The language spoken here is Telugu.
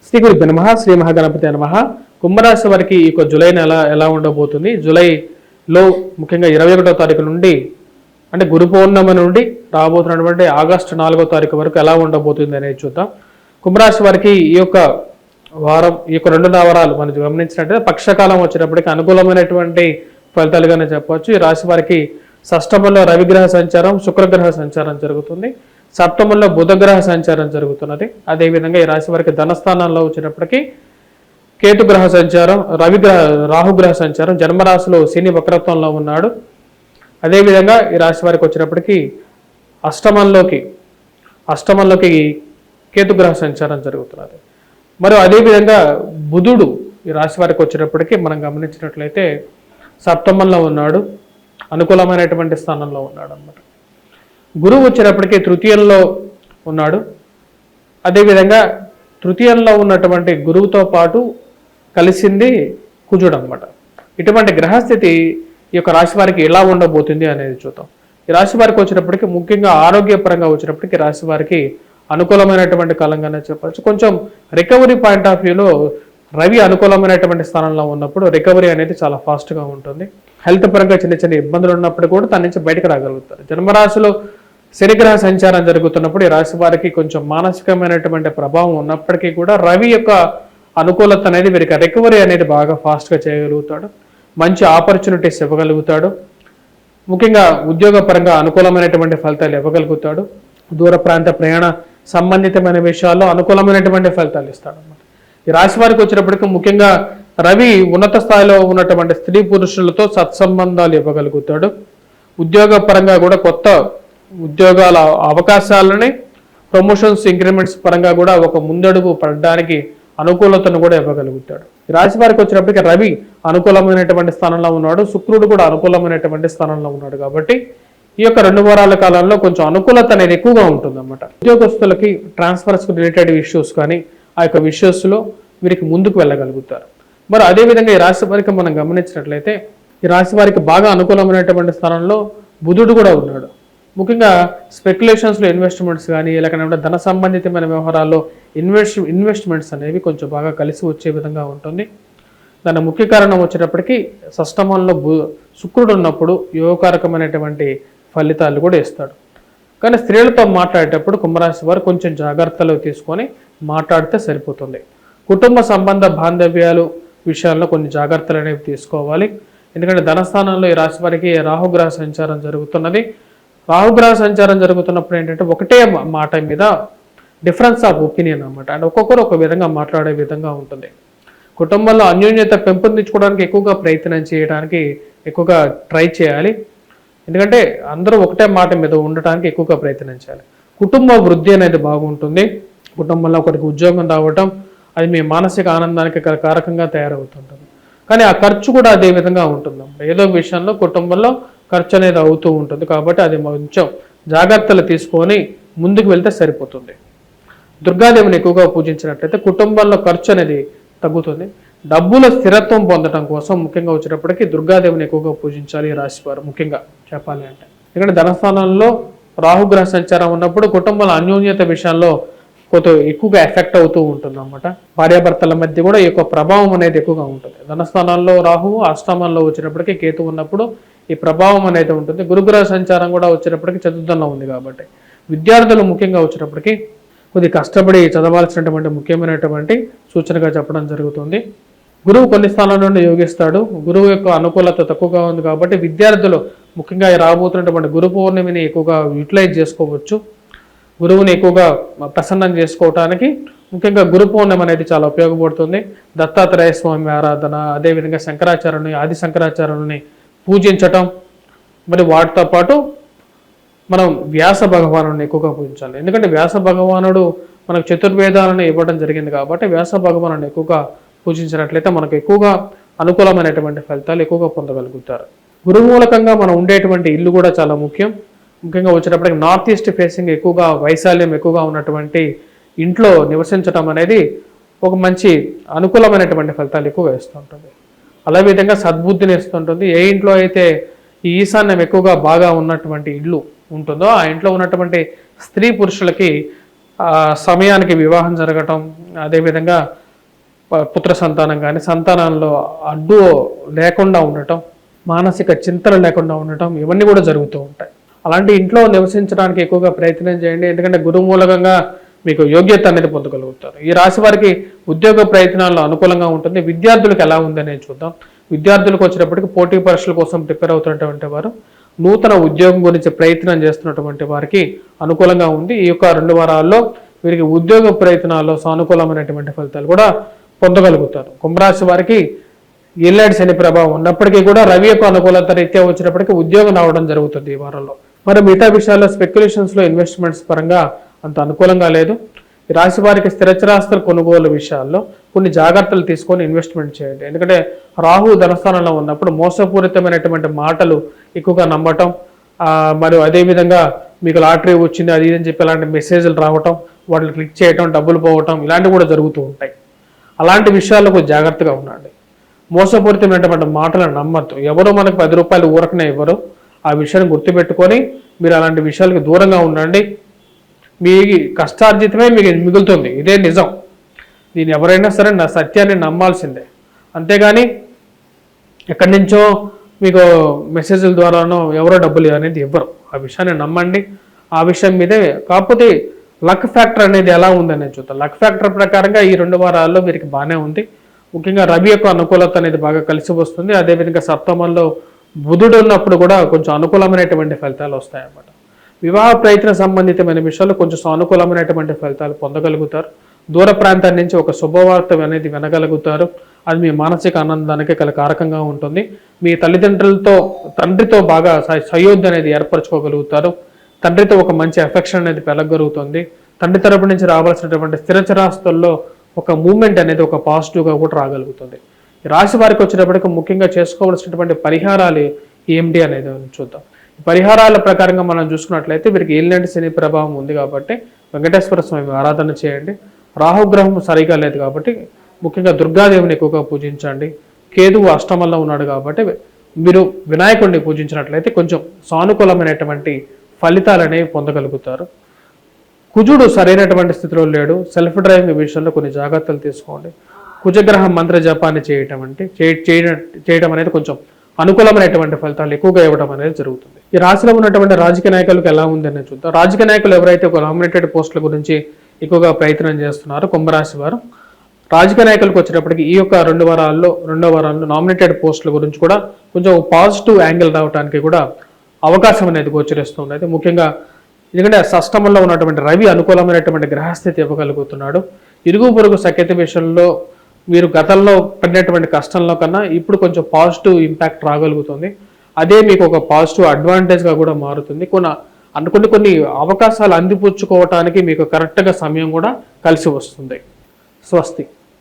శ్రీ గురుభ్యో నమః. శ్రీ మహాగణపతి నమః. కుంభరాశి వారికి ఈ జూలై నెల ఎలా ఉండబోతుంది, జూలైలో ముఖ్యంగా 21వ తారీఖు నుండి అంటే గురు పౌర్ణమి నుండి రాబోతున్నటువంటి ఆగస్టు 4వ తారీఖు వరకు ఎలా ఉండబోతుంది అనేది చూద్దాం. కుంభరాశి వారికి ఈ యొక్క వారం, ఈ యొక్క 2 వారాలు మనం గమనించినట్లయితే పక్షకాలం వచ్చేటప్పటికి అనుకూలమైనటువంటి ఫలితాలుగానే చెప్పవచ్చు. ఈ రాశి వారికి షష్టమంలో రవిగ్రహ సంచారం, శుక్రగ్రహ సంచారం జరుగుతుంది. సప్తమంలో బుధగ్రహ సంచారం జరుగుతున్నది. అదేవిధంగా ఈ రాశి వారికి ధనస్థానంలో వచ్చినప్పటికీ కేతుగ్రహ సంచారం, రాహుగ్రహ సంచారం, జన్మరాశిలో శని వక్రత్వంలో ఉన్నాడు. అదేవిధంగా ఈ రాశి వారికి వచ్చినప్పటికీ అష్టమంలోకి కేతుగ్రహ సంచారం జరుగుతున్నది. మరియు అదేవిధంగా బుధుడు ఈ రాశి వారికి వచ్చేటప్పటికీ మనం గమనించినట్లయితే సప్తమంలో ఉన్నాడు, అనుకూలమైనటువంటి స్థానంలో ఉన్నాడు అన్నమాట. గురువు వచ్చేటప్పటికీ తృతీయంలో ఉన్నాడు. అదేవిధంగా తృతీయంలో ఉన్నటువంటి గురువుతో పాటు కలిసింది కుజుడు అన్నమాట. ఇటువంటి గ్రహస్థితి ఈ యొక్క రాశి వారికి ఎలా ఉండబోతుంది అనేది చూద్దాం. ఈ రాశి వారికి వచ్చినప్పటికీ ముఖ్యంగా ఆరోగ్యపరంగా వచ్చినప్పటికీ రాశి వారికి అనుకూలమైనటువంటి కాలంగానే చెప్పచ్చు. కొంచెం రికవరీ పాయింట్ ఆఫ్ వ్యూలో రవి అనుకూలమైనటువంటి స్థానంలో ఉన్నప్పుడు రికవరీ అనేది చాలా ఫాస్ట్గా ఉంటుంది. హెల్త్ పరంగా చిన్న చిన్న ఇబ్బందులు ఉన్నప్పుడు కూడా దాని నుంచి బయటకు రాగలుగుతారు. జన్మరాశిలో శనిగ్రహ సంచారం జరుగుతున్నప్పుడు ఈ రాశి వారికి కొంచెం మానసికమైనటువంటి ప్రభావం ఉన్నప్పటికీ కూడా రవి యొక్క అనుకూలత అనేది వీరికి రికవరీ అనేది బాగా ఫాస్ట్గా చేయగలుగుతాడు. మంచి ఆపర్చునిటీస్ ఇవ్వగలుగుతాడు. ముఖ్యంగా ఉద్యోగపరంగా అనుకూలమైనటువంటి ఫలితాలు ఇవ్వగలుగుతాడు. దూర ప్రాంత ప్రయాణ సంబంధితమైన విషయాల్లో అనుకూలమైనటువంటి ఫలితాలు ఇస్తాడు అన్నమాట. ఈ రాశి వారికి వచ్చినప్పటికీ ముఖ్యంగా రవి ఉన్నత స్థాయిలో ఉన్నటువంటి స్త్రీ పురుషులతో సత్సంబంధాలు ఇవ్వగలుగుతాడు. ఉద్యోగ పరంగా కూడా కొత్త ఉద్యోగాల అవకాశాలని, ప్రమోషన్స్, ఇంక్రిమెంట్స్ పరంగా కూడా ఒక ముందడుగు పడడానికి అనుకూలతను కూడా ఇవ్వగలుగుతాడు. ఈ రాశి వారికి వచ్చినప్పటికీ రవి అనుకూలమైనటువంటి స్థానంలో ఉన్నాడు, శుక్రుడు కూడా అనుకూలమైనటువంటి స్థానంలో ఉన్నాడు. కాబట్టి ఈ యొక్క 2 వారాల కాలంలో కొంచెం అనుకూలత అనేది ఎక్కువగా ఉంటుంది అన్నమాట. ఉద్యోగస్తులకి ట్రాన్స్ఫర్స్ రిలేటెడ్ ఇష్యూస్ కానీ ఆ యొక్క ఇష్యూస్లో వీరికి ముందుకు వెళ్ళగలుగుతారు. మరి అదేవిధంగా ఈ రాశి వారికి మనం గమనించినట్లయితే ఈ రాశి వారికి బాగా అనుకూలమైనటువంటి స్థానంలో బుధుడు కూడా ఉన్నాడు. ముఖ్యంగా స్పెక్యులేషన్స్లో ఇన్వెస్ట్మెంట్స్ కానీ లేకపోతే ధన సంబంధితమైన వ్యవహారాల్లో ఇన్వెస్ట్మెంట్స్ అనేవి కొంచెం బాగా కలిసి వచ్చే విధంగా ఉంటుంది. దాని ముఖ్య కారణం వచ్చేటప్పటికీ షష్టమంలో శుక్రుడు ఉన్నప్పుడు యోగకారకమైనటువంటి ఫలితాలు కూడా ఇస్తాడు. కానీ స్త్రీలతో మాట్లాడేటప్పుడు కుంభరాశి వారు కొంచెం జాగ్రత్తలు తీసుకొని మాట్లాడితే సరిపోతుంది. కుటుంబ సంబంధ బాంధవ్యాలు విషయాల్లో కొన్ని జాగ్రత్తలు అనేవి తీసుకోవాలి. ఎందుకంటే ధనస్థానంలో ఈ రాశి వారికి రాహుగ్రహ సంచారం జరుగుతున్నది. రాహుగ్రహ సంచారం జరుగుతున్నప్పుడు ఏంటంటే ఒకటే మాట మీద డిఫరెన్స్ ఆఫ్ ఒపీనియన్ అన్నమాట. అంటే ఒక్కొక్కరు ఒక విధంగా మాట్లాడే విధంగా ఉంటుంది. కుటుంబంలో అన్యోన్యత పెంపొందించుకోవడానికి ఎక్కువగా ప్రయత్నం చేయడానికి ఎక్కువగా ట్రై చేయాలి. ఎందుకంటే అందరూ ఒకటే మాట మీద ఉండటానికి ఎక్కువగా ప్రయత్నం చేయాలి. కుటుంబ వృద్ధి అనేది బాగుంటుంది. కుటుంబంలో ఒకరికి ఉద్యోగం రావటం అది మీ మానసిక ఆనందానికి కారకంగా తయారవుతుంటుంది. కానీ ఆ ఖర్చు కూడా అదే విధంగా ఉంటుంది. ఏదో విషయంలో కుటుంబంలో ఖర్చు అనేది అవుతూ ఉంటుంది. కాబట్టి అది కొంచెం జాగ్రత్తలు తీసుకొని ముందుకు వెళ్తే సరిపోతుంది. దుర్గాదేవిని ఎక్కువగా పూజించినట్లయితే కుటుంబంలో ఖర్చు అనేది తగ్గుతుంది. డబ్బుల స్థిరత్వం పొందడం కోసం ముఖ్యంగా వచ్చేటప్పటికి దుర్గాదేవిని ఎక్కువగా పూజించాలి ఈ రాశివారు. ముఖ్యంగా చెప్పాలి అంటే ఎందుకంటే ధనస్థానంలో రాహుగ్రహ సంచారం ఉన్నప్పుడు కుటుంబాల అన్యోన్యత విషయాల్లో కొంత ఎక్కువగా ఎఫెక్ట్ అవుతూ ఉంటుంది అన్నమాట. భార్యాభర్తల మధ్య కూడా ఈ యొక్క ప్రభావం అనేది ఎక్కువగా ఉంటుంది. ధనస్థానంలో రాహువు, అష్టమంలో వచ్చినప్పటికీ కేతు ఉన్నప్పుడు ఈ ప్రభావం అనేది ఉంటుంది. గురుగ్రహ సంచారం కూడా వచ్చేటప్పటికి చతుర్థంలో ఉంది. కాబట్టి విద్యార్థులు ముఖ్యంగా వచ్చేటప్పటికి కొద్ది కష్టపడి చదవాల్సినటువంటి ముఖ్యమైనటువంటి సూచనగా చెప్పడం జరుగుతుంది. గురువు కొన్ని స్థానాల నుండి యోగిస్తాడు. గురువు యొక్క అనుకూలత తక్కువగా ఉంది కాబట్టి విద్యార్థులు ముఖ్యంగా రాబోతున్నటువంటి గురు పౌర్ణమిని ఎక్కువగా యూటిలైజ్ చేసుకోవచ్చు. గురువుని ఎక్కువగా ప్రసన్నం చేసుకోవటానికి ముఖ్యంగా గురు పౌర్ణమి అనేది చాలా ఉపయోగపడుతుంది. దత్తాత్రేయ స్వామి ఆరాధన, అదేవిధంగా శంకరాచార్యుని, ఆది శంకరాచార్యుని పూజించటం, మరి వాటితో పాటు మనం వ్యాస భగవానుడిని ఎక్కువగా పూజించాలి. ఎందుకంటే వ్యాస భగవానుడు మనకు చతుర్వేదాలను ఇవ్వడం జరిగింది. కాబట్టి వ్యాస భగవానుడిని ఎక్కువగా పూజించినట్లయితే మనకు ఎక్కువగా అనుకూలమైనటువంటి ఫలితాలు ఎక్కువగా పొందగలుగుతారు. గురువు మూలకంగా మనం ఉండేటువంటి ఇల్లు కూడా చాలా ముఖ్యం. ముఖ్యంగా వచ్చేటప్పటికి నార్త్ ఈస్ట్ ఫేసింగ్ ఎక్కువగా వైశాల్యం ఎక్కువగా ఉన్నటువంటి ఇంట్లో నివసించడం అనేది ఒక మంచి అనుకూలమైనటువంటి ఫలితాలు ఎక్కువగా ఇస్తుంటుంది. అలా విధంగా సద్బుద్ధిని ఇస్తుంటుంది. ఏ ఇంట్లో అయితే ఈ ఈశాన్యం ఎక్కువగా బాగా ఉన్నటువంటి ఇల్లు ఉంటుందో ఆ ఇంట్లో ఉన్నటువంటి స్త్రీ పురుషులకి సమయానికి వివాహం జరగటం, అదేవిధంగా పుత్ర సంతానం కానీ సంతానంలో అడ్డు లేకుండా ఉండటం, మానసిక చింతలు లేకుండా ఉండటం, ఇవన్నీ కూడా జరుగుతూ ఉంటాయి. అలాంటి ఇంట్లో నివసించడానికి ఎక్కువగా ప్రయత్నం చేయండి. ఎందుకంటే గురువు మూలకంగా మీకు యోగ్యత అనేది పొందగలుగుతారు. ఈ రాశి వారికి ఉద్యోగ ప్రయత్నాల్లో అనుకూలంగా ఉంటుంది. విద్యార్థులకు ఎలా ఉందనేది చూద్దాం. విద్యార్థులకు వచ్చేటప్పటికి పోటీ పరీక్షల కోసం ప్రిపేర్ అవుతున్నటువంటి వారు, నూతన ఉద్యోగం గురించి ప్రయత్నం చేస్తున్నటువంటి వారికి అనుకూలంగా ఉంది. ఈ యొక్క 2 వారాల్లో వీరికి ఉద్యోగ ప్రయత్నాల్లో సానుకూలమైనటువంటి ఫలితాలు కూడా పొందగలుగుతారు. కుంభరాశి వారికి ఏళ్ళాడి శని ప్రభావం ఉన్నప్పటికీ కూడా రవి యొక్క అనుకూలత రీత్యా వచ్చినప్పటికీ ఉద్యోగం రావడం జరుగుతుంది ఈ వారంలో. మరి మిగతా విషయాల్లో స్పెక్యులేషన్స్లో ఇన్వెస్ట్మెంట్స్ పరంగా అంత అనుకూలంగా లేదు. ఈ రాశి వారికి స్థిరచరాస్తుల కొనుగోలు విషయాల్లో కొన్ని జాగ్రత్తలు తీసుకొని ఇన్వెస్ట్మెంట్ చేయండి. ఎందుకంటే రాహు ధనస్థానంలో ఉన్నప్పుడు మోసపూరితమైనటువంటి మాటలు ఎక్కువగా నమ్మటం, మరియు అదేవిధంగా మీకు లాటరీ వచ్చింది అది అని చెప్పి అలాంటి మెసేజ్లు రావటం, వాటిని క్లిక్ చేయటం, డబ్బులు పోవటం, ఇలాంటివి కూడా జరుగుతూ ఉంటాయి. అలాంటి విషయాల్లో కొంచెం జాగ్రత్తగా ఉండండి. మోసపూరితమైనటువంటి మాటలను నమ్మద్దు. ఎవరో మనకు 10 రూపాయలు ఊరకనే ఇవ్వరు. ఆ విషయాన్ని గుర్తుపెట్టుకొని మీరు అలాంటి విషయాలకు దూరంగా ఉండండి. మీ కష్టార్జితమే మీకు మిగులుతుంది, ఇదే నిజం. దీన్ని ఎవరైనా సరే నా సత్యాన్ని నమ్మాల్సిందే. అంతేగాని ఎక్కడి నుంచో మీకు మెసేజ్ల ద్వారానో ఎవరో డబ్బులు అనేది ఇవ్వరు. ఆ విషయాన్ని నమ్మండి. ఆ విషయం మీదే. కాకపోతే లక్ ఫ్యాక్టర్ అనేది ఎలా ఉందనేది చూద్దాం. లక్ ఫ్యాక్టర్ ప్రకారంగా ఈ 2 వారాల్లో వీరికి బాగానే ఉంది. ముఖ్యంగా రవి యొక్క అనుకూలత అనేది బాగా కలిసి వస్తుంది. అదేవిధంగా సప్తమంలో బుధుడు ఉన్నప్పుడు కూడా కొంచెం అనుకూలమైనటువంటి ఫలితాలు వస్తాయన్నమాట. వివాహ ప్రయత్న సంబంధితమైన విషయాల్లో కొంచెం సానుకూలమైనటువంటి ఫలితాలు పొందగలుగుతారు. దూర ప్రాంతం నుంచి ఒక శుభవార్త అనేది వినగలుగుతారు. అది మీ మానసిక ఆనందానికి కారకంగా ఉంటుంది. మీ తండ్రితో బాగా సయోధ్య అనేది ఏర్పరచుకోగలుగుతారు. తండ్రితో ఒక మంచి ఎఫెక్షన్ అనేది పెరగలుగుతుంది. తండ్రి తరపు నుంచి రావాల్సినటువంటి స్థిరచరాస్తుల్లో ఒక మూమెంట్ అనేది ఒక పాజిటివ్గా కూడా రాగలుగుతుంది. ఈ రాశి వారికి వచ్చేటప్పటికి ముఖ్యంగా చేసుకోవాల్సినటువంటి పరిహారాలు ఏమిటి అనేది చూద్దాం. పరిహారాల ప్రకారంగా మనం చూసుకున్నట్లయితే వీరికి ఏలినాటి శని ప్రభావం ఉంది కాబట్టి వెంకటేశ్వర స్వామి ఆరాధన చేయండి. రాహుగ్రహం సరిగా లేదు కాబట్టి ముఖ్యంగా దుర్గాదేవిని ఎక్కువగా పూజించండి. కేతువు అష్టమంలో ఉన్నాడు కాబట్టి మీరు వినాయకుడిని పూజించినట్లయితే కొంచెం సానుకూలమైనటువంటి ఫలితాలనేవి పొందగలుగుతారు. కుజుడు సరైనటువంటి స్థితిలో లేడు. సెల్ఫ్ డ్రైవింగ్ విషయంలో కొన్ని జాగ్రత్తలు తీసుకోండి. కుజగ్రహ మంత్ర జపాన్ని చేయటం అనేది కొంచెం అనుకూలమైనటువంటి ఫలితాలు ఎక్కువగా ఇవ్వడం అనేది జరుగుతుంది. ఈ రాశిలో ఉన్నటువంటి రాజకీయ నాయకులకు ఎలా ఉందని చూద్దాం. రాజకీయ నాయకులు ఎవరైతే ఒక నామినేటెడ్ పోస్టుల గురించి ఎక్కువగా ప్రయత్నం చేస్తున్నారో కుంభరాశి వారు, రాజకీయ నాయకులకు వచ్చేటప్పటికి ఈ యొక్క 2 వారాల్లో నామినేటెడ్ పోస్టుల గురించి కూడా కొంచెం పాజిటివ్ యాంగిల్ రావడానికి కూడా అవకాశం అనేది గోచరిస్తుంది. అయితే ముఖ్యంగా ఎందుకంటే షష్టమంలో ఉన్నటువంటి రవి అనుకూలమైనటువంటి గ్రహస్థితి ఇవ్వగలుగుతున్నాడు. ఇరుగు పొరుగు సఖ్యత విషయంలో మీరు గతంలో పడినటువంటి కష్టంలో కన్నా ఇప్పుడు కొంచెం పాజిటివ్ ఇంపాక్ట్ రాగలుగుతుంది. అదే మీకు ఒక పాజిటివ్ అడ్వాంటేజ్గా కూడా మారుతుంది. కొన్ని అవకాశాలు అందిపుచ్చుకోవటానికి మీకు కరెక్ట్గా సమయం కూడా కలిసి వస్తుంది. స్వస్తి.